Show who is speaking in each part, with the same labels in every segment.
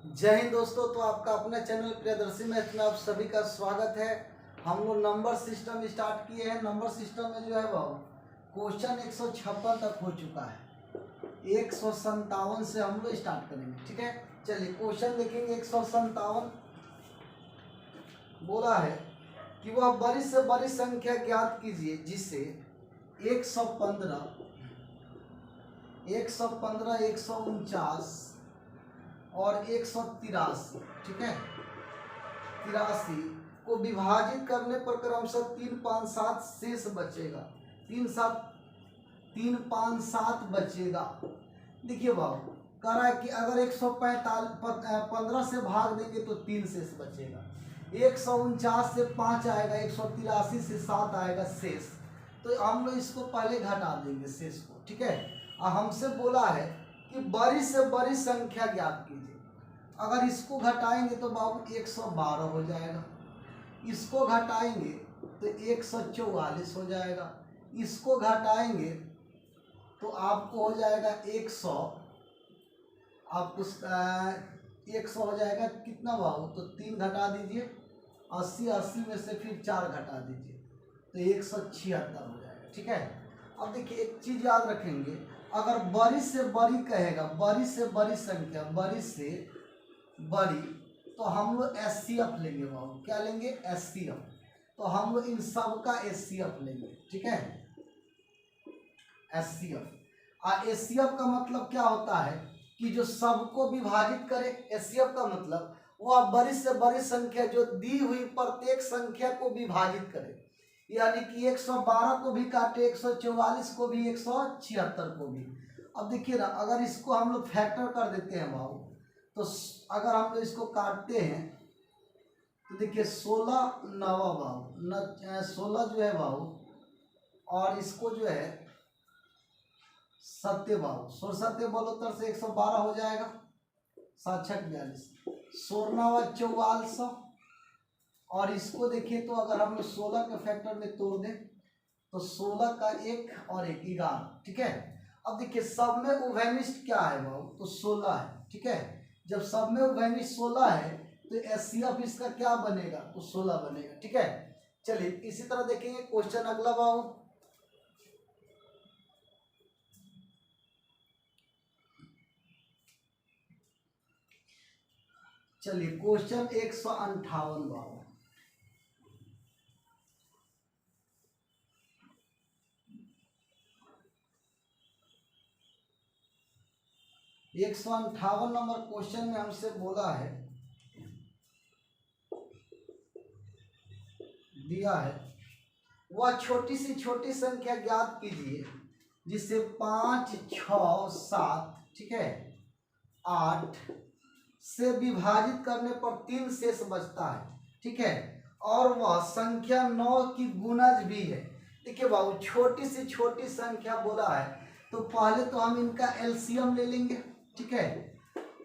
Speaker 1: जय हिंद दोस्तों। तो आपका अपना चैनल प्रियदर्शी मैथ में आप सभी का स्वागत है। हम लोग नंबर सिस्टम स्टार्ट किए हैं। नंबर सिस्टम में जो है वो क्वेश्चन 156 तक हो चुका है। 157 से हम लोग स्टार्ट करेंगे। ठीक है, चलिए क्वेश्चन देखेंगे। 157 बोला है कि वह बड़ी से बड़ी संख्या ज्ञात कीजिए जिससे 115, 149 और 183, ठीक है, 83 को विभाजित करने पर क्रमशः 3, 5, 7 शेष बचेगा। 3, 5, 7 बचेगा। देखिए बाबू कह रहा है कि अगर 115 से भाग देंगे तो 3 शेष बचेगा। 149 से 5 आएगा, 183 से 7 आएगा शेष। तो हम लोग इसको पहले घटा देंगे शेष को। ठीक है, और हमसे बोला है कि बड़ी से बड़ी संख्या ज्ञात कीजिए। अगर इसको घटाएंगे तो बाबू 112 हो जाएगा, इसको घटाएंगे तो 144 हो जाएगा, इसको घटाएंगे तो आपको हो जाएगा 100, आपको 100 हो जाएगा कितना बाबू, तो 3 घटा दीजिए, 80, 80 में से फिर 4 घटा दीजिए तो 176 हो जाएगा। ठीक है, अब देखिए एक चीज याद रखेंगे, अगर बड़ी से बड़ी कहेगा, बड़ी से बड़ी संख्या, बड़ी से बड़ी, तो हम लोग एचसीएफ लेंगे बाबू। क्या लेंगे? एचसीएफ। तो हम लोग इन सब का एचसीएफ लेंगे। ठीक है, एचसीएफ। और एचसीएफ का मतलब क्या होता है कि जो सबको विभाजित करे। एचसीएफ का मतलब वह बड़ी से बड़ी संख्या जो दी हुई प्रत्येक संख्या को विभाजित करे, यानी कि 112 को भी काटे, 144 को भी, 176 को भी। अब देखिए ना, अगर इसको हम लोग फैक्टर कर देते हैं बाबू, तो अगर हम लोग इसको काटते हैं तो देखिए 16 नवा बाबू 16 जो है बाबू, और इसको जो है 7 बाबू, 16 72 से 112 हो जाएगा, 7 6 42, 16 44, और इसको देखिए तो अगर हम लोग 16 के फैक्टर में तोड़ दें तो 16 का 1 और 1 11। ठीक है, अब देखिए सब में उभयनिष्ठ क्या है बाबू, तो 16 है। ठीक है, जब सब में उभयनिष्ठ 16 है तो एचसीएफ इसका क्या बनेगा, तो 16 बनेगा। ठीक है, चलिए इसी तरह देखेंगे क्वेश्चन अगला बाबू। चलिए क्वेश्चन 158 बाबू। एक 158 नंबर क्वेश्चन में हमसे बोला है, दिया है, वह छोटी सी छोटी संख्या ज्ञात कीजिए जिससे 5, 6, 7, ठीक है, 8 से विभाजित करने पर 3 शेष बचता है। ठीक है, और वह संख्या 9 की गुणज भी है। देखिए बाबू छोटी से छोटी संख्या बोला है तो पहले तो हम इनका एलसीएम ले लेंगे। ठीक है,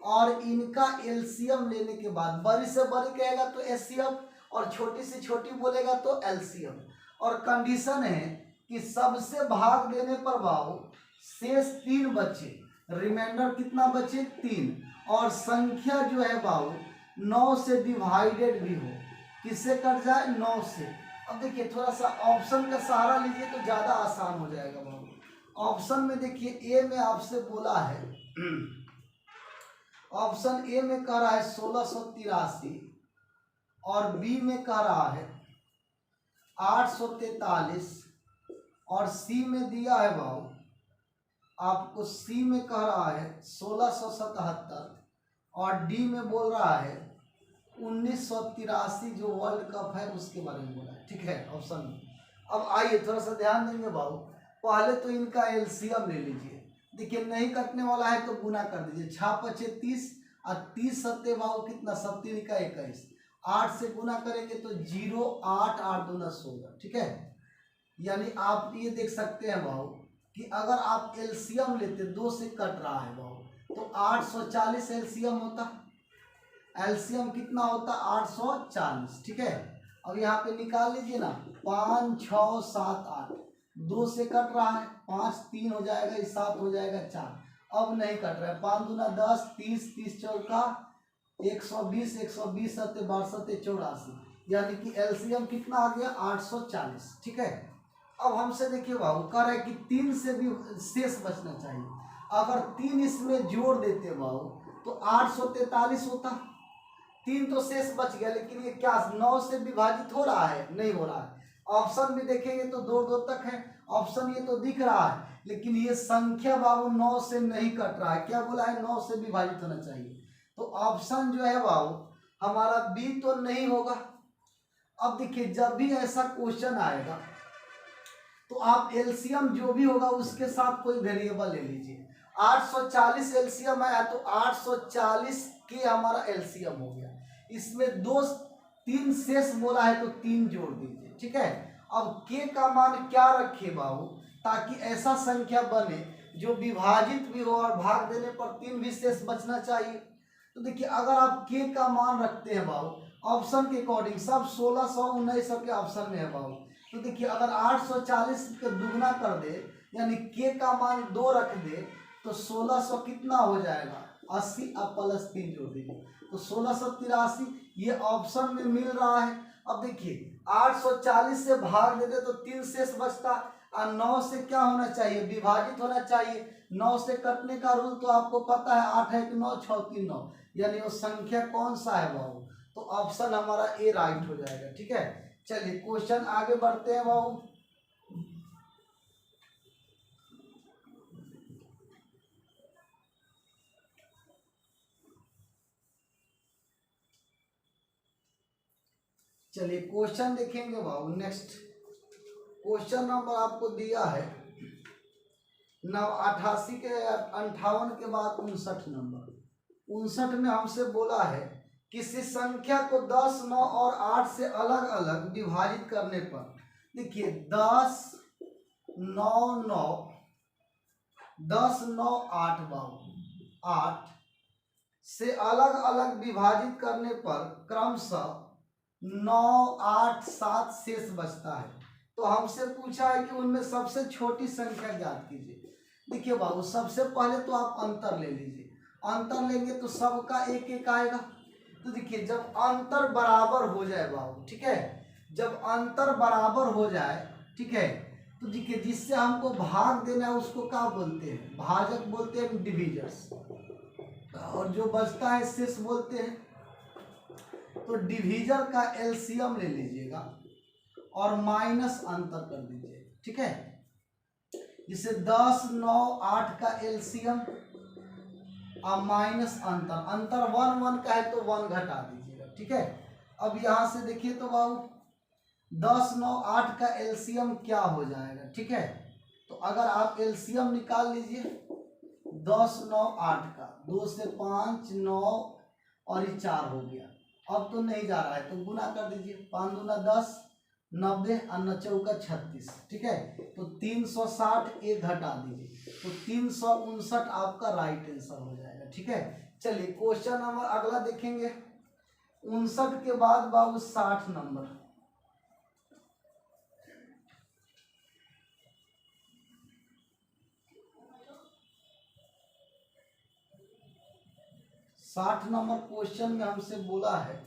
Speaker 1: और इनका एलसीएम लेने के बाद बड़ी से बड़ी कहेगा तो एचसीएफ, और छोटी से छोटी बोलेगा तो एलसीएम। और कंडीशन है कि सबसे भाग देने पर बाबू शेष 3 बचे, रिमाइंडर कितना बचे, 3, और संख्या जो है बाबू 9 से डिवाइडेड भी हो, किससे कट जाए, 9 से। अब देखिए थोड़ा सा ऑप्शन का सहारा लीजिए तो ज़्यादा आसान हो जाएगा बाबू। ऑप्शन में देखिए ए में आपसे बोला है, ऑप्शन ए में कह रहा है 1683, और बी में कह रहा है 843, और सी में दिया है बाबू आपको, सी में कह रहा है 1677, और डी में बोल रहा है 1983 जो वर्ल्ड कप है उसके बारे में बोला है। ठीक है, ऑप्शन में। अब आइए थोड़ा सा ध्यान देंगे बाबू, पहले तो इनका एलसीएम ले लीजिए। देखिए नहीं कटने वाला है तो गुना कर दीजिए, 6 5 30, और 30 7 बाबू कितना, 7 का 21, 8 से गुना करेंगे तो 0, 8, 8 2 16। ठीक है, यानी आप ये देख सकते हैं बाबू कि अगर आप एलसीएम लेते, 2 से कट रहा है बाबू, तो 840 एलसीएम होता, एलसीएम कितना होता, 840। ठीक है, अब यहाँ पे निकाल लीजिए ना, 5 6 7 8, 2 से कट रहा है, 5 3 हो जाएगा, 7 हो जाएगा 4, अब नहीं कट रहा है, 5 दूना 10, 30, 30 चौका 120, 120 सत्ते 62 84, यानी कि एलसीएम कितना आ गया 840। ठीक है, अब हमसे देखिए बाबू कह रहा है कि 3 से भी शेष बचना चाहिए। अगर 3 इसमें जोड़ देते बाबू तो 843 होता। 3 तो शेष बच गया, लेकिन ये क्या 9 से विभाजित हो रहा है? नहीं हो रहा है। ऑप्शन भी देखेंगे तो 2 2 तक है ऑप्शन, ये तो दिख रहा है, लेकिन ये संख्या बाबू 9 से नहीं कट रहा है। क्या बोला है? 9 से विभाजित होना चाहिए। तो ऑप्शन जो है बाबू हमारा बी तो नहीं होगा। अब देखिए जब भी ऐसा क्वेश्चन आएगा तो आप एलसीएम जो भी होगा उसके साथ कोई वेरिएबल ले लीजिए। 840 एलसीएम आया तो 840 के हमारा एलसीएम हो गया। इसमें 3 शेष बोला है तो 3 जोड़ दीजिए। ठीक है, अब के का मान क्या रखे बाबू ताकि ऐसा संख्या बने जो विभाजित भी हो और भाग देने पर 3 भी शेष बचना चाहिए। तो देखिए अगर आप के का मान रखते हैं बाबू ऑप्शन के अकॉर्डिंग, सब 1600 1900 के ऑप्शन में है बाबू, तो देखिए अगर 840 के दुगना कर दे यानी के का मान 2 रख दे तो 1600 कितना हो जाएगा 80, अब प्लस 3 जोड़ दीजिए तो 1683। ये ऑप्शन में मिल रहा है। अब देखिए 840 से भाग देते तो 3 शेष बचता और 9 से क्या होना चाहिए? विभाजित होना चाहिए। 9 से कटने का रूल तो आपको पता है, 8 है कि 9 6 3 9, यानी वो संख्या कौन सा है बाबू? तो ऑप्शन हमारा ए राइट हो जाएगा। ठीक है, चलिए क्वेश्चन आगे बढ़ते हैं बाबू। चलिए क्वेश्चन देखेंगे बाबू। नेक्स्ट क्वेश्चन नंबर आपको दिया है 88 के 58 के बाद 59 नंबर। 59 में हमसे बोला है किसी संख्या को 10, 9 और 8 से अलग अलग विभाजित करने पर, देखिए 10, 9, 9, 10, 9, 8 बाबू 8 से अलग अलग विभाजित करने पर क्रमशः 9, 8, 7 शेष बचता है। तो हमसे पूछा है कि उनमें सबसे छोटी संख्या ज्ञात कीजिए। देखिए बाबू सबसे पहले तो आप अंतर ले लीजिए, अंतर लेंगे तो सबका एक एक आएगा। तो देखिए जब अंतर बराबर हो जाए बाबू, ठीक है, जब अंतर बराबर हो जाए, ठीक है, तो देखिए जिससे हमको भाग देना है उसको क्या बोलते हैं? भाजक बोलते हैं, डिविजर्स, और जो बचता है शेष बोलते हैं। तो डिविजर का एलसीएम ले लीजिएगा और माइनस अंतर कर दीजिए। ठीक है, जिसे 10, 9, 8 का एलसीएम और माइनस अंतर, अंतर 1 1 का है तो 1 घटा दीजिएगा। ठीक है, अब यहां से देखिए तो बाबू 10, 9, 8 का एलसीएम क्या हो जाएगा? ठीक है, तो अगर आप एलसीएम निकाल लीजिए 10, 9, 8 का, 2 से 5 9 और ये 4 हो गया। अब तो नहीं जा रहा है तो गुना कर दीजिए, 5 दूना 10, 90 और 9 चौका 36। ठीक है, तो 360 एक घटा दीजिए तो 359 आपका राइट आंसर हो जाएगा। ठीक है, चलिए क्वेश्चन नंबर अगला देखेंगे। 59 के बाद बाबू 60 नंबर। साठ नंबर क्वेश्चन में हमसे बोला है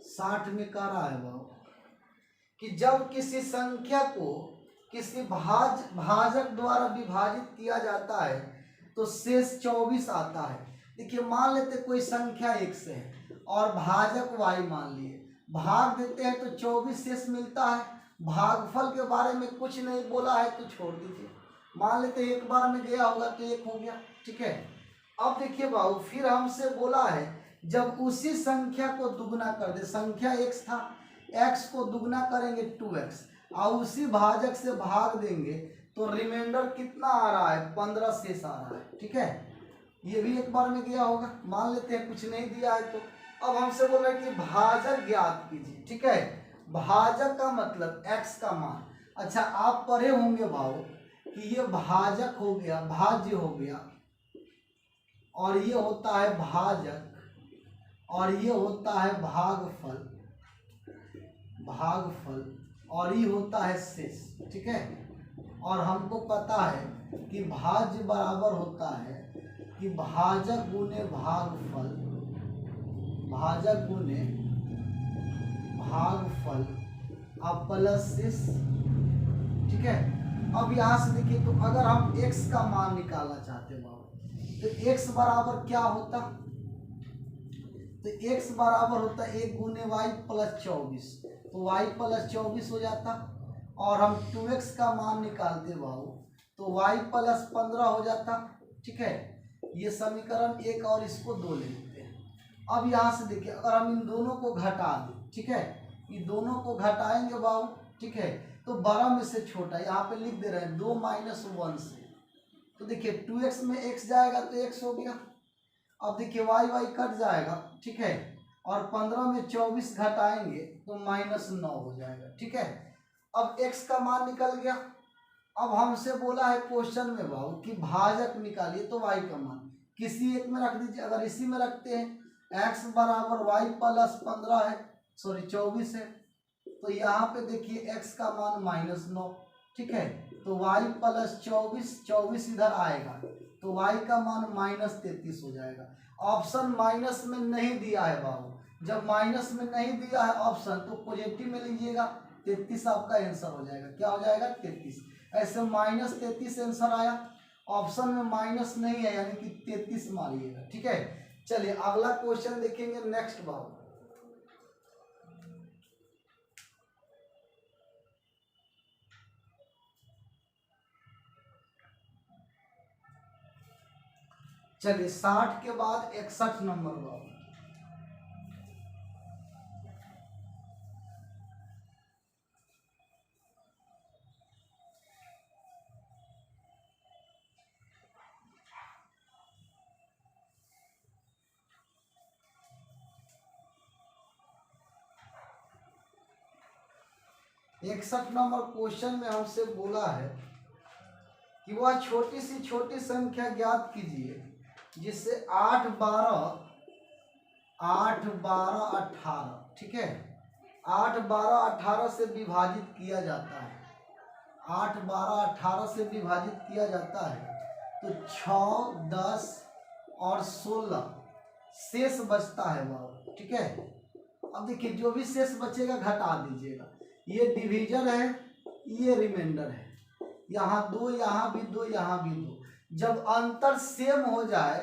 Speaker 1: 60 में कह रहा है वो कि जब किसी संख्या को किसी भाजक द्वारा विभाजित किया जाता है तो शेष 24 आता है। देखिए मान लेते कोई संख्या x से है और भाजक y मान लिए, भाग देते हैं तो 24 शेष मिलता है। भागफल के बारे में कुछ नहीं बोला है तो छोड़ दीजिए, मान लेते एक बार में गया होगा तो 1 हो गया। ठीक है, अब देखिए बाबू फिर हमसे बोला है जब उसी संख्या को दुगना कर दे, संख्या x था, x को दुगना करेंगे 2x और उसी भाजक से भाग देंगे तो रिमाइंडर कितना आ रहा है? 15 शेष आ रहा है। ठीक है, ये भी एक बार में गया होगा, मान लेते हैं कुछ नहीं दिया है तो। अब हमसे बोल रहे हैं कि भाजक ज्ञात कीजिए। ठीक है, भाजक का मतलब x का मान। अच्छा आप पढ़े होंगे भाव कि ये भाजक हो गया, भाज्य हो गया, और ये होता है भाजक, और ये होता है भागफल, भागफल, और ये होता है शेष। ठीक है, और हमको पता है कि भाज्य बराबर होता है कि भाजक गुने भागफल, भाजक गुने भागफल अब प्लस शेष। ठीक है, अब यहाँ से देखिए, तो अगर हम x का मान निकालना चाहते हैं तो x बराबर क्या होता, तो x बराबर होता है 1 गुने वाई प्लस 24, तो y प्लस 24 हो जाता। और हम 2x का मान निकालते बाबू तो y प्लस 15 हो जाता। ठीक है, ये समीकरण 1 और इसको 2 ले लेते हैं। अब यहाँ से देखिए, अगर हम इन दोनों को घटा दें, ठीक है, ये दोनों को घटाएंगे बाबू, ठीक है, तो बड़ा में से छोटा यहाँ पे लिख दे रहे हैं 2 - 1 से, तो देखिए 2x में x जाएगा तो x हो गया। अब देखिए y कट जाएगा, ठीक है, और 15 में 24 घटाएंगे तो -9 हो जाएगा। ठीक है, अब x का मान निकल गया। अब हमसे बोला है क्वेश्चन में बाबू कि भाजक निकालिए, तो y का मान किसी एक में रख दीजिए। अगर इसी में रखते हैं x बराबर y प्लस 15 है, सॉरी 24 है, तो यहाँ पे देखिए x का मान -9। ठीक है, तो y प्लस 24 इधर आएगा तो y का मान -33 हो जाएगा। ऑप्शन माइनस में नहीं दिया है बाबू, जब माइनस में नहीं दिया है ऑप्शन तो पॉजिटिव में लीजिएगा, 33 आपका आंसर हो जाएगा। क्या हो जाएगा? 33। ऐसे -33 आंसर आया, ऑप्शन में माइनस नहीं है यानी कि 33 मारिएगा। ठीक है, चलिए अगला क्वेश्चन देखेंगे नेक्स्ट बाबू। चलिए 60 के बाद 61 नंबर बाबू। इकसठ नंबर क्वेश्चन में हमसे बोला है कि वह छोटी सी छोटी संख्या ज्ञात कीजिए जिससे 8, 12, 18, ठीक है, 8, 12, 18 से विभाजित किया जाता है। 8, 12, 18 से विभाजित किया जाता है तो 6, 10 और 16 शेष बचता है वह। ठीक है, अब देखिए जो भी शेष बचेगा घटा दीजिएगा। ये डिवीजन है, ये रिमाइंडर है, यहाँ 2, यहाँ भी 2, यहाँ भी 2। जब अंतर सेम हो जाए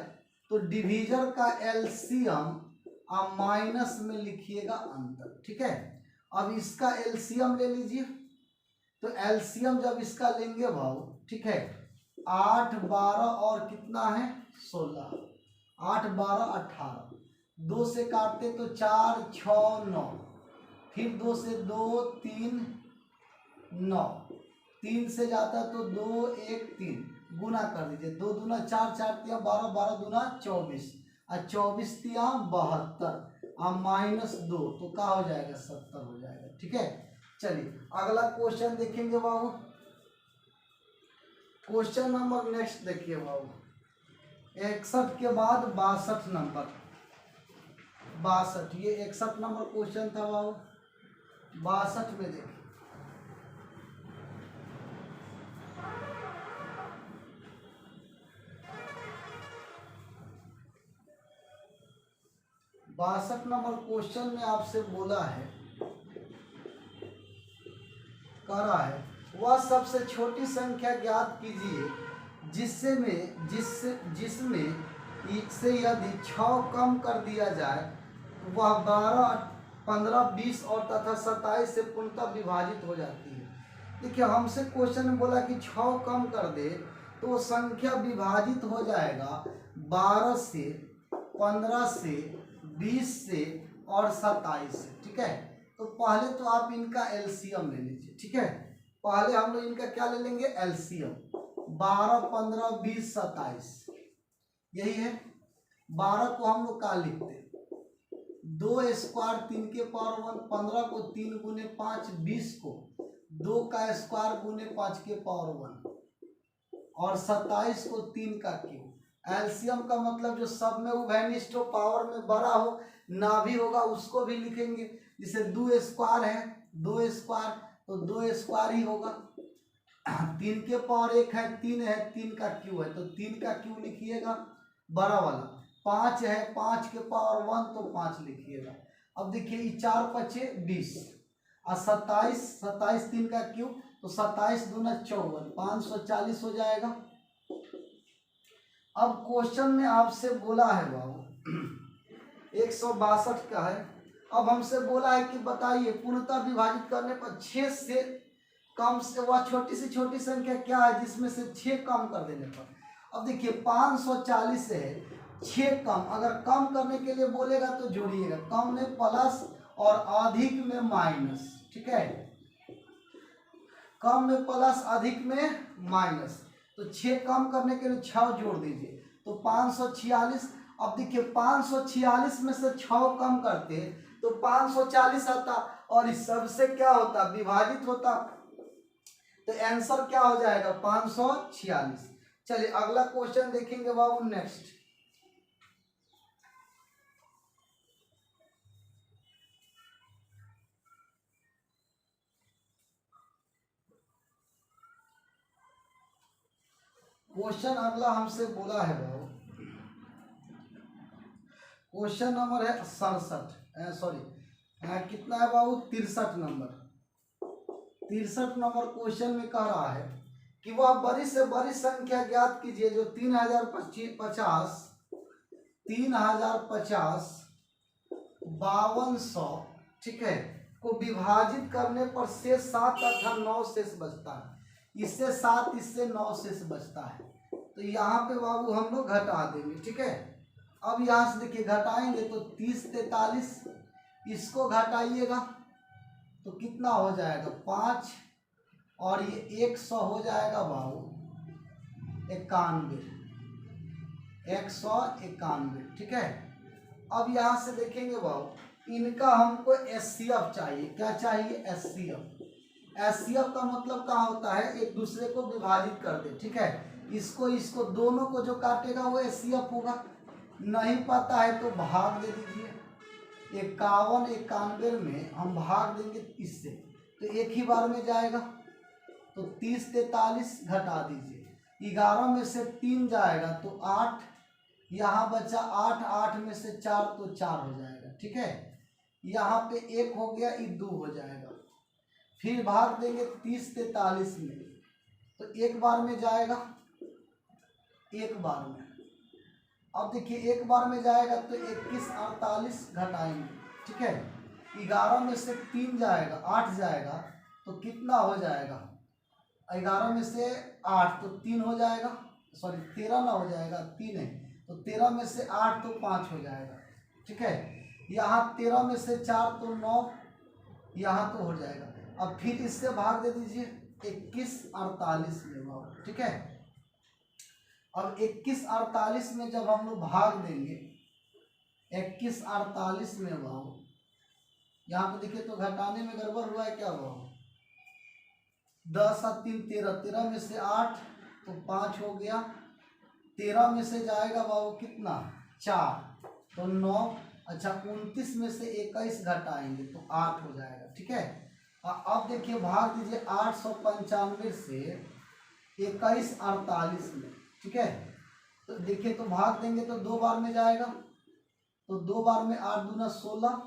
Speaker 1: तो डिवीजन का एलसीएम आप माइनस में लिखिएगा अंतर। ठीक है, अब इसका एलसीएम ले लीजिए, तो एलसीएम जब इसका लेंगे भाव, ठीक है, 8, 12 और कितना है 16, 8, 12, 18, 2 से काटते तो 4, 6, 9, फिर 2 से 2, 3, 9, 3 से जाता है तो 2, 1, 3, गुना कर दीजिए, 2 दूना 4, 4 तिया 12, 12 दूना 24 और 24 तिया 72 और -2 तो क्या हो जाएगा 70 हो जाएगा। ठीक है, चलिए अगला क्वेश्चन देखेंगे बाबू। क्वेश्चन नंबर नेक्स्ट देखिए बाबू, 61 के बाद 62 नंबर, 62, ये 61 नंबर क्वेश्चन था बाबू। 62 में देखिए, बासठ नंबर क्वेश्चन में आपसे बोला है, कह रहा है वह सबसे छोटी संख्या ज्ञात कीजिए जिसमें से यदि 6 कम कर दिया जाए तो वह 12, 15, 20 और तथा 27 से पूर्णतः विभाजित हो जाती है। देखिए हमसे क्वेश्चन में बोला कि 6 कम कर दे तो संख्या विभाजित हो जाएगा 12 से, 15 से, 20 से और 27 से। ठीक है, तो पहले तो आप इनका एलसीएम ले लीजिए। ठीक है, पहले हम लोग इनका क्या ले लेंगे? एलसीएम। 12, 15, 20, 27 यही है। 12 को हम लोग क्या लिखते हैं? 2 स्क्वायर 3 के पावर 1, 15 को 3 गुने 5, 20 को 2 का स्क्वायर गुने 5 के पावर 1 और 27 को 3 का क्यूब। एलसीएम का मतलब जो सब में उभयनिष्ठ हो, पावर में बड़ा हो, ना भी होगा उसको भी लिखेंगे। जैसे 2 स्क्वायर है, 2 स्क्वायर तो 2 स्क्वायर ही होगा। 3 के पावर 1 है, 3 है, 3 का क्यू है तो 3 का क्यू लिखिएगा बड़ा वाला। 5 है, 5 के पावर 1 तो 5 लिखिएगा। अब देखिए ये 4 बचे 20 और 27, 27 3 का क्यू तो 27 दूना 54, 540 हो जाएगा। अब क्वेश्चन में आपसे बोला है बाबू 162 का है। अब हमसे बोला है कि बताइए पूर्णतः विभाजित करने पर 6 से कम से वह छोटी से छोटी संख्या क्या है जिसमें से 6 कम कर देने पर। अब देखिए 540 से है 6 कम, अगर कम करने के लिए बोलेगा तो जोड़िएगा, कम में प्लस और अधिक में माइनस, ठीक है, कम में प्लस अधिक में माइनस। तो 6 कम करने के लिए 6 जोड़ दीजिए तो 546। अब देखिए 546 में से 6 कम करते तो 540 आता और इस सबसे क्या होता विभाजित होता, तो आंसर क्या हो जाएगा 546। चलिए अगला क्वेश्चन देखेंगे बाबू नेक्स्ट। क्वेश्चन अगला हमसे बोला है बाबू, क्वेश्चन नंबर है 67, सॉरी कितना है बाबू 63 नंबर। 63 नंबर क्वेश्चन में कह रहा है कि वह बड़ी से बड़ी संख्या ज्ञात कीजिए जो 3050, 5200, ठीक है, को विभाजित करने पर शेष 7 तथा 9 शेष बचता है। इससे 7 इससे 9 शेष बचता है तो यहाँ पे बाबू हम लोग घटा देंगे, ठीक है। अब यहाँ से देखिए घटाएंगे तो 30 43, इसको घटाइएगा तो कितना हो जाएगा 5 और ये 100 हो जाएगा बाबू 91, 191, ठीक है। अब यहाँ से देखेंगे बाबू इनका हमको एचसीएफ चाहिए। क्या चाहिए एचसीएफ। एचसीएफ का मतलब क्या होता है एक दूसरे को विभाजित कर दे, ठीक है, इसको दोनों को जो काटेगा वो एचसीएफ होगा। नहीं पता है तो भाग दे दीजिए, 51 91 में हम भाग देंगे इससे तो एक ही बार में जाएगा तो 30 43 घटा दीजिए, 11 में से 3 जाएगा तो 8, यहाँ बचा 8, 8 में से 4 तो 4 हो जाएगा, ठीक है। यहाँ पे 1 हो गया, ये 2 हो जाएगा। फिर भाग देंगे 30 43 में तो एक बार में जाएगा, एक बार में। अब देखिए एक बार में जाएगा तो 21 48 घटाएंगे, ठीक है, 11 में से 3 जाएगा 8 जाएगा तो कितना हो जाएगा 11 में से 8 तो 3 हो जाएगा, सॉरी 13 ना हो जाएगा 3 है तो 13 में से 8 तो 5 हो जाएगा, ठीक है। यहाँ 13 में से 4 तो 9, यहाँ तो हो जाएगा। अब फिर इससे भाग दे दीजिए 21 48 में, ठीक है। अब 21 48 में जब हम लोग भाग देंगे 21 48 में भाव, यहाँ पे देखिए तो घटाने में गड़बड़ हुआ है क्या भाव, 10 और 3 13, 13 में से 8 तो 5 हो गया, 13 में से जाएगा बाबू कितना 4 तो 9, अच्छा 29 में से 21 घटाएंगे तो 8 हो जाएगा, ठीक है। अब देखिए भाग दीजिए 895 से 21 48 में, ठीक है। तो देखिए तो भाग देंगे तो 2 बार में जाएगा तो 2 बार में 8 दूना 16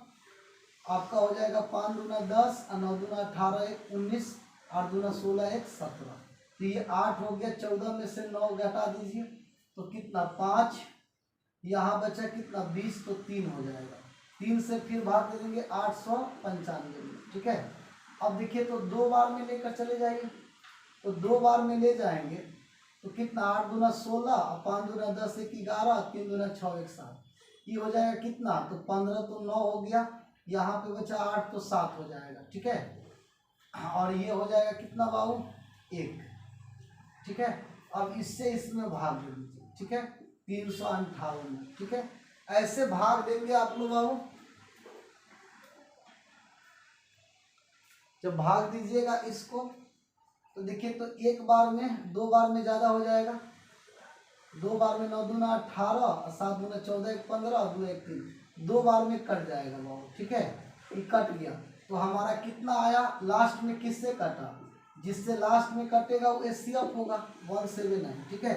Speaker 1: आपका हो जाएगा, 5 दूना 10 और 9 दूना 18, 1 19, 8 दूना 16, 1 17 तो ये 8 हो गया। 14 में से 9 घटा दीजिए तो कितना 5, यहाँ बचा कितना 20 तो 3 हो जाएगा। 3 से फिर भाग दे देंगे 895, ठीक है। अब देखिए तो 2 बार में लेकर चले जाएंगे तो 2 बार में ले जाएंगे तो कितना 8 दूना 16 और 5 दूना 10, 1 11, 3 दूना 6, 1 7, ये हो जाएगा कितना तो 15 तो 9 हो गया, यहाँ पे बचा 8 तो 7 हो जाएगा, ठीक है। और ये हो जाएगा कितना बाबू 1, ठीक है। अब इससे इसमें भाग दे दीजिए, ठीक है, 358 में, ठीक है। ऐसे भाग देंगे आप लोग बाबू, जब भाग दीजिएगा इसको तो देखिए तो 1 बार में 2 बार में ज़्यादा हो जाएगा, 2 बार में 9 दूना 18 और 7 दूना 14, 1 15, 2 1 3, 2 बार में कट जाएगा बाबू, ठीक है। ये कट गया तो हमारा कितना आया, लास्ट में किससे कटा जिससे लास्ट में कटेगा वो HCF होगा 179, ठीक है।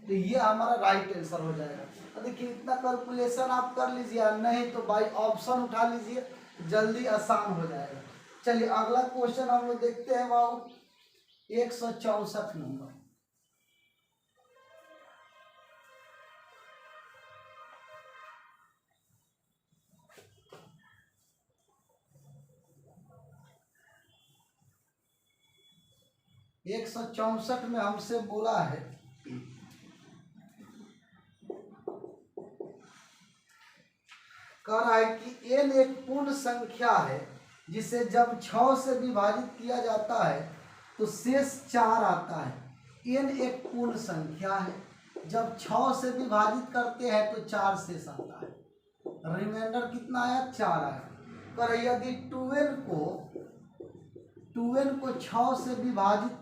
Speaker 1: तो ये हमारा राइट आंसर हो जाएगा। तो देखिए इतना कैलकुलेशन आप कर लीजिए, नहीं तो भाई ऑप्शन उठा लीजिए, जल्दी आसान हो जाएगा। चलिए अगला क्वेश्चन हम लोग देखते हैं बाबू 164 नंबर। एक 164 में हमसे बोला है कह रहा है कि n एक पूर्ण संख्या है जिसे जब 6 से विभाजित किया जाता है तो शेष 4 आता है। n एक पूर्ण संख्या है, जब 6 से विभाजित करते हैं तो 4 शेष आता है, रिमाइंडर कितना आया 4 आया। पर यदि 2n को 6 से विभाजित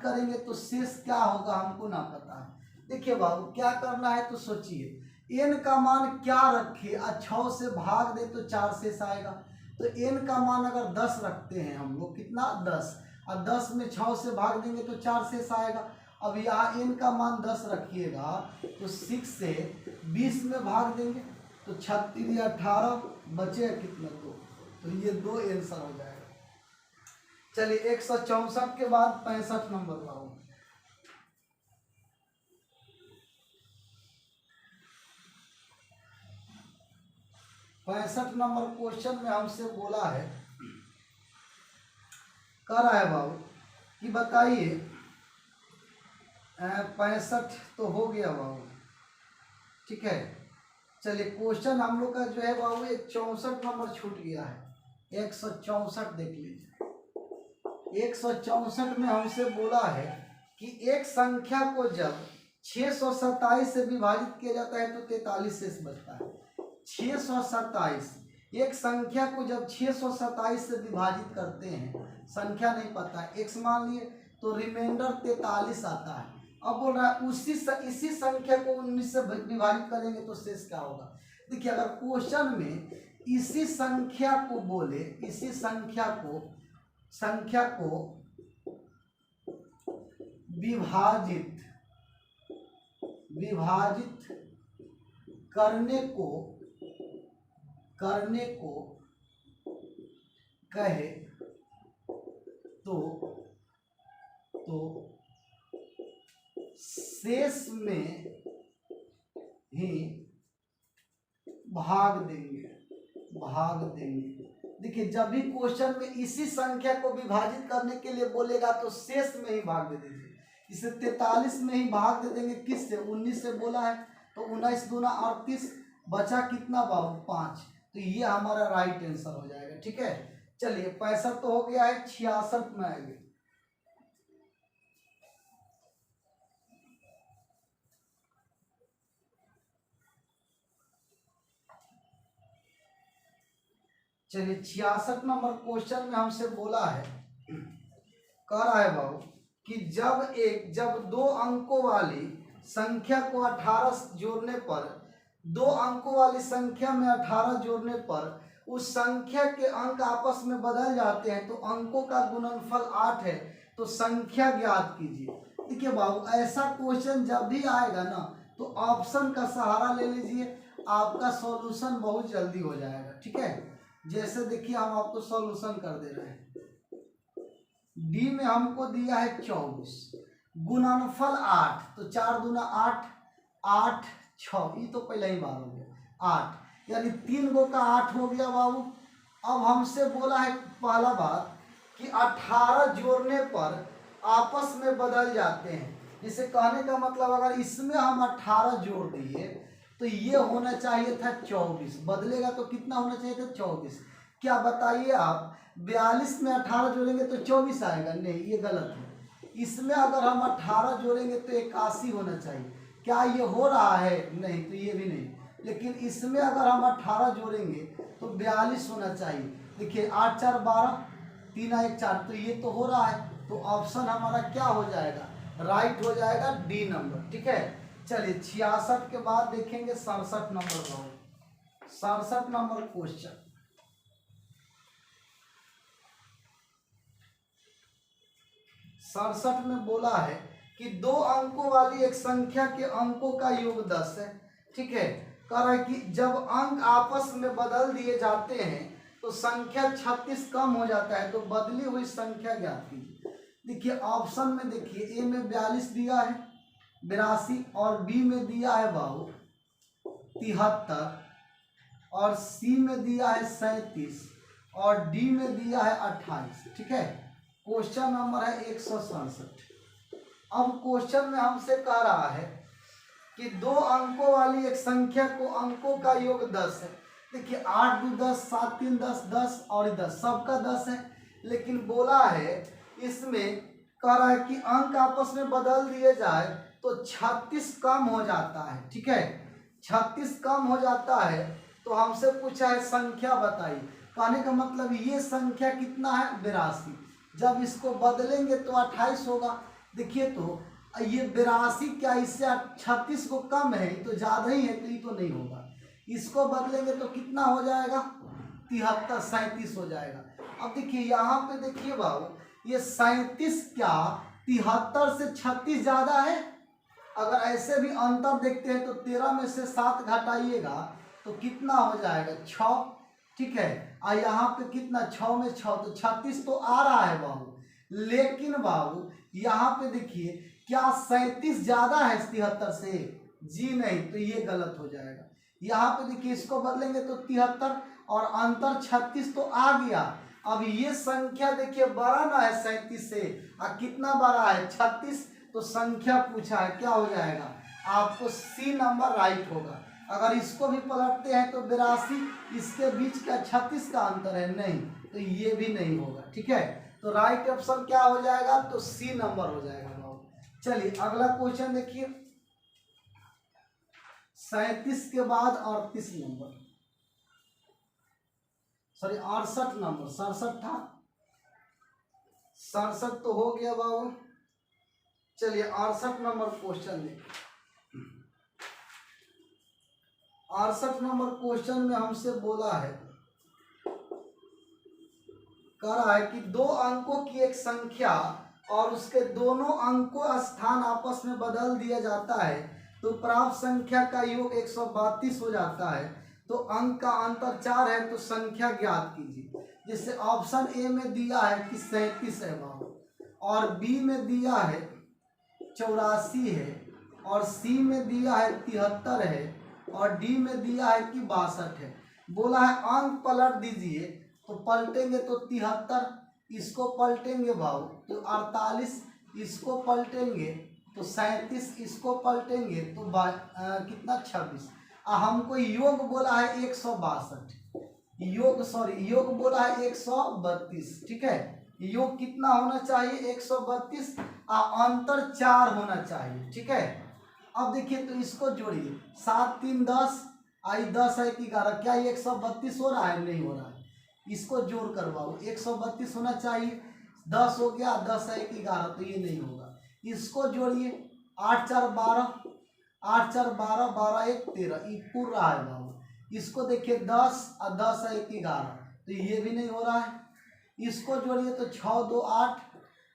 Speaker 1: करेंगे तो शेष क्या होगा हमको ना पता है। देखिए बाबू क्या करना है तो सोचिए, n का मान क्या रखे और 6 से भाग दे तो 4 शेष आएगा। तो n का मान अगर 10 रखते हैं हम लोग, कितना 10, और 10 में 6 से भाग देंगे तो 4 शेष आएगा। अब यहाँ n का मान 10 रखिएगा तो 6 से 20 में भाग देंगे तो 36 या 18 बचेगा कितना 2, तो ये 2 आंसर हो जाएगा। चलिए 164 के बाद 65 नंबर लाओ। पैंसठ नंबर क्वेश्चन में हमसे बोला है, कह रहा है बाबू कि बताइए 65 तो हो गया बाबू, ठीक है। चलिए क्वेश्चन हम लोग का जो है बाबू 164 नंबर छूट गया है। 164 देख लीजिए। 164 में हमसे बोला है कि एक संख्या को जब 627 से विभाजित किया जाता है तो 43 शेष बचता है। 627, एक संख्या को जब 627 से विभाजित करते हैं, संख्या नहीं पता, x मान लिए तो रिमाइंडर 43 आता है। अब बोल रहा है इसी संख्या को 19 से विभाजित करेंगे तो शेष क्या होगा। देखिए अगर क्वेश्चन में इसी संख्या को बोले, इसी संख्या को विभाजित करने को कहे तो शेष में ही भाग देंगे। देखिए जब भी क्वेश्चन में इसी संख्या को विभाजित करने के लिए बोलेगा तो शेष में ही भाग दे दीजिए। इसे 43 में ही भाग दे देंगे, किससे 19 से बोला है तो 19 दूना 38, बचा कितना बाबू 5, तो ये हमारा राइट आंसर हो जाएगा, ठीक है। चलिए 65 तो हो गया है, 66 में आएंगे। चलिए 66 नंबर क्वेश्चन में हमसे बोला है, कह रहा है बाबू कि जब 2 अंकों वाली संख्या को 18 जोड़ने पर, 2 अंकों वाली संख्या में 18 जोड़ने पर उस संख्या के अंक आपस में बदल जाते हैं तो अंकों का गुणनफल 8 है, तो संख्या ज्ञात कीजिए। देखिए बाबू ऐसा क्वेश्चन जब भी आएगा ना तो ऑप्शन का सहारा ले लीजिए, आपका सॉल्यूशन बहुत जल्दी हो जाएगा, ठीक है। जैसे देखिए हम आपको सॉल्यूशन कर दे रहे हैं। डी में हमको दिया है 24, गुणनफल 8, तो 4 दूना 8, 8 6, ये तो पहले ही बार हो गया 8, यानी 3 गो का 8 हो गया बाबू। अब हमसे बोला है पहला बात कि 18 जोड़ने पर आपस में बदल जाते हैं। जिसे कहने का मतलब अगर इसमें हम 18 जोड़ दिए तो ये होना चाहिए था 24, बदलेगा तो कितना होना चाहिए था 24। क्या बताइए आप 42 में 18 जोड़ेंगे तो 24 आएगा, नहीं ये गलत है। इसमें अगर हम 18 जोड़ेंगे तो 81 होना चाहिए, क्या ये हो रहा है, नहीं तो ये भी नहीं। लेकिन इसमें अगर हम 18 जोड़ेंगे तो 42 होना चाहिए। देखिए 8 4 12, 3 1 4, तो ये तो हो रहा है, तो ऑप्शन हमारा क्या हो जाएगा, राइट हो जाएगा डी नंबर, ठीक है। चलिए 66 के बाद देखेंगे 67 नंबर का, 67 नंबर क्वेश्चन। 67 में बोला है कि 2 अंकों वाली एक संख्या के अंकों का योग 10 है। ठीक है, कह रहा है कि जब अंक आपस में बदल दिए जाते हैं तो संख्या 36 कम हो जाता है, तो बदली हुई संख्या ज्ञात कीजिए। देखिए ऑप्शन में देखिए, ए में 42 दिया है 82, और बी में दिया है बाबू 73, और सी में दिया है 37, और डी में दिया है 28। ठीक है, क्वेश्चन नंबर है 167। अब क्वेश्चन में हमसे कह रहा है कि 2 अंकों वाली एक संख्या को अंकों का योग 10 है। देखिए 8 2 10, 7 3 10, 10 और 10, सबका 10 है, लेकिन बोला है इसमें कह रहा है कि अंक आपस में बदल दिए जाए तो 36 कम हो जाता है। ठीक है, 36 कम हो जाता है, तो हमसे पूछा है संख्या बताइए। कहने का मतलब ये संख्या कितना है 82, जब इसको बदलेंगे तो 28 होगा। देखिए तो ये 82 क्या इससे 36 को कम है, तो ज़्यादा ही है, तो ये तो नहीं होगा। इसको बदलेंगे तो कितना हो जाएगा 73, 37 हो जाएगा। अब देखिए यहाँ पे देखिए बाबू, ये 37 क्या 73 से 36 ज़्यादा है? अगर ऐसे भी अंतर देखते हैं तो 13 में से 7 घटाइएगा तो कितना हो जाएगा 6। ठीक है, और यहाँ पे कितना 6 में 6, तो 36 तो आ रहा है बाबू। लेकिन बाबू यहाँ पे देखिए, क्या 37 ज़्यादा है 73 से? जी नहीं, तो ये गलत हो जाएगा। यहाँ पे देखिए इसको बदलेंगे तो 73 और अंतर 36 तो आ गया। अब ये संख्या देखिए बड़ा ना है 37 से, और कितना बड़ा है 36, तो संख्या पूछा है क्या हो जाएगा, आपको सी नंबर राइट होगा। अगर इसको भी पलटते हैं तो 82, इसके बीच का 36 का अंतर है, नहीं, तो ये भी नहीं होगा। ठीक है, तो राइट ऑप्शन क्या हो जाएगा, तो सी नंबर हो जाएगा। चलिए अगला क्वेश्चन देखिए, 37 के बाद 38 नंबर, सॉरी 68 नंबर, 67 था, 67 तो हो गया बाबू। चलिए 68 नंबर क्वेश्चन देखिए। 68 नंबर क्वेश्चन में हमसे बोला है, कह रहा है कि 2 अंकों की एक संख्या और उसके दोनों अंकों स्थान आपस में बदल दिया जाता है तो प्राप्त संख्या का योग 132 हो जाता है। तो अंक का अंतर 4 है, तो संख्या ज्ञात कीजिए। जैसे ऑप्शन ए में दिया है कि 37 है बाबू, और बी में दिया है 84 है, और सी में दिया है 73 है, और डी में दिया है कि 62 है। बोला है अंक पलट दीजिए, तो पलटेंगे तो 73, इसको पलटेंगे बाबू तो 48, इसको पलटेंगे तो 37, इसको पलटेंगे तो कितना 26। हमको योग बोला है 162, योग बोला है 132। ठीक है, योग कितना होना चाहिए 132, अंतर 4 होना चाहिए। ठीक है, अब देखिए तो इसको जोड़िए, 7 3 10, आई 10 है 11, क्या ये 132 हो रहा है? नहीं हो रहा है। इसको जोड़ करवाओ, 132 होना चाहिए, 10 हो गया, 10 है 11, तो ये नहीं होगा। इसको जोड़िए, 8 4 12, 8 4 12, 12 1 13, ये पूर रहा है बाबू। इसको देखिए 10 और 10 है 11, तो ये भी नहीं हो रहा है। इसको जोड़िए तो 6 2 8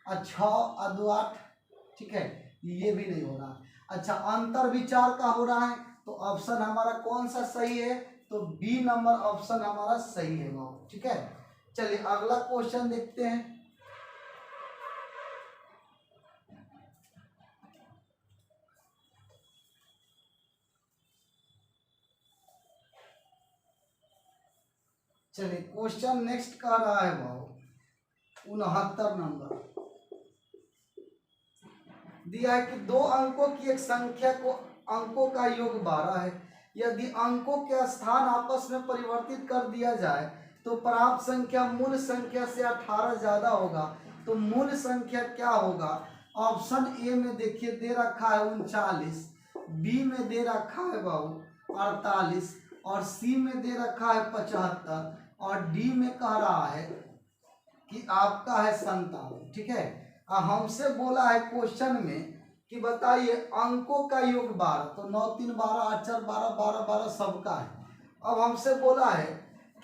Speaker 1: और 6 और 2 8। ठीक है, ये भी नहीं हो रहा है। अच्छा, अंतर भी 4 का हो रहा है, तो ऑप्शन हमारा कौन सा सही है, तो बी नंबर ऑप्शन हमारा सही है बाबू। ठीक है, चलिए अगला क्वेश्चन देखते हैं। चलिए क्वेश्चन नेक्स्ट कह रहा है बाबू 69 नंबर, दिया है कि 2 अंकों की एक संख्या को अंकों का योग 12 है। यदि अंकों के स्थान आपस में परिवर्तित कर दिया जाए तो प्राप्त संख्या मूल संख्या से 18 ज्यादा होगा, तो मूल संख्या क्या होगा? ऑप्शन ए में देखिए दे रखा है 39, बी में दे रखा है बाबू 48, और सी में दे रखा है 75, और डी में कह रहा है कि आपका है 57। ठीक है, हमसे बोला है क्वेश्चन में कि बताइए अंकों का योग 12, तो 9 3 12, 8 4 12, 12 12 सबका है। अब हमसे बोला है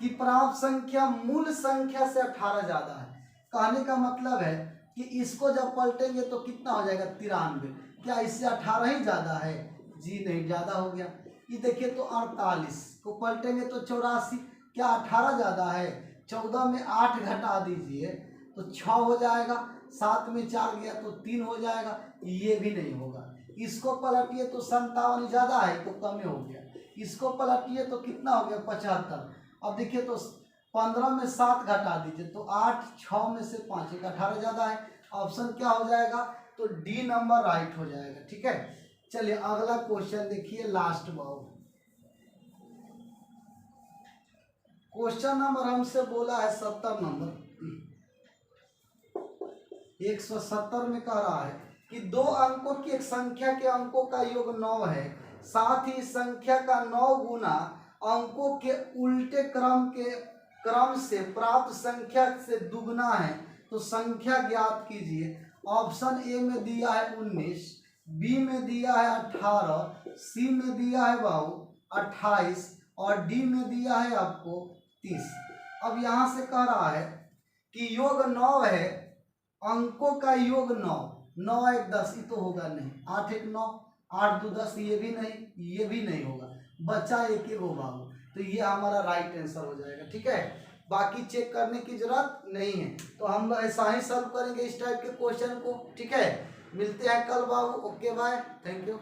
Speaker 1: कि प्राप्त संख्या मूल संख्या से 18 ज्यादा है। कहने का मतलब है कि इसको जब पलटेंगे तो कितना हो जाएगा 93। क्या इससे 18 ही ज़्यादा है? जी नहीं, ज़्यादा हो गया। ये देखिए तो 48 को पलटेंगे तो 84। क्या 18 ज़्यादा है? 14 में 8 घटा दीजिए तो 6 हो जाएगा, 7 में 4 गया तो 3 हो जाएगा। ये भी नहीं होगा। इसको पलटिए तो 57 ज़्यादा है तो कम हो गया। इसको पलटिए तो कितना हो गया 75। अब देखिए तो 15 में 7 घटा दीजिए तो 8, 6 में से 5, 18 ज़्यादा है। ऑप्शन क्या हो जाएगा? तो डी नंबर राइट हो जाएगा। ठीक है, चलिए अगला क्वेश्चन देखिए, लास्ट बाबू। क्वेश्चन नंबर हमसे बोला है 70 नंबर। 170 में कह रहा है कि 2 अंकों की एक संख्या के अंकों का योग 9 है, साथ ही इस संख्या का 9 गुना अंकों के उल्टे क्रम से प्राप्त संख्या से दुगना है, तो संख्या ज्ञात कीजिए। ऑप्शन ए में दिया है 19, बी में दिया है 18, सी में दिया है बाबू 28 और डी में दिया है आपको 30। अब यहाँ से कह रहा है कि योग 9 है, अंकों का योग 9, 9 1 10, ये तो होगा नहीं। 8 1 9, 8 2 10, ये भी नहीं, ये भी नहीं होगा। बचा एक ही बाबू, तो ये हमारा राइट आंसर हो जाएगा। ठीक है, बाकी चेक करने की जरूरत नहीं है। तो हम लोग ऐसा ही सॉल्व करेंगे इस टाइप के क्वेश्चन को। ठीक है, मिलते हैं कल बाबू। Okay bye, thank you.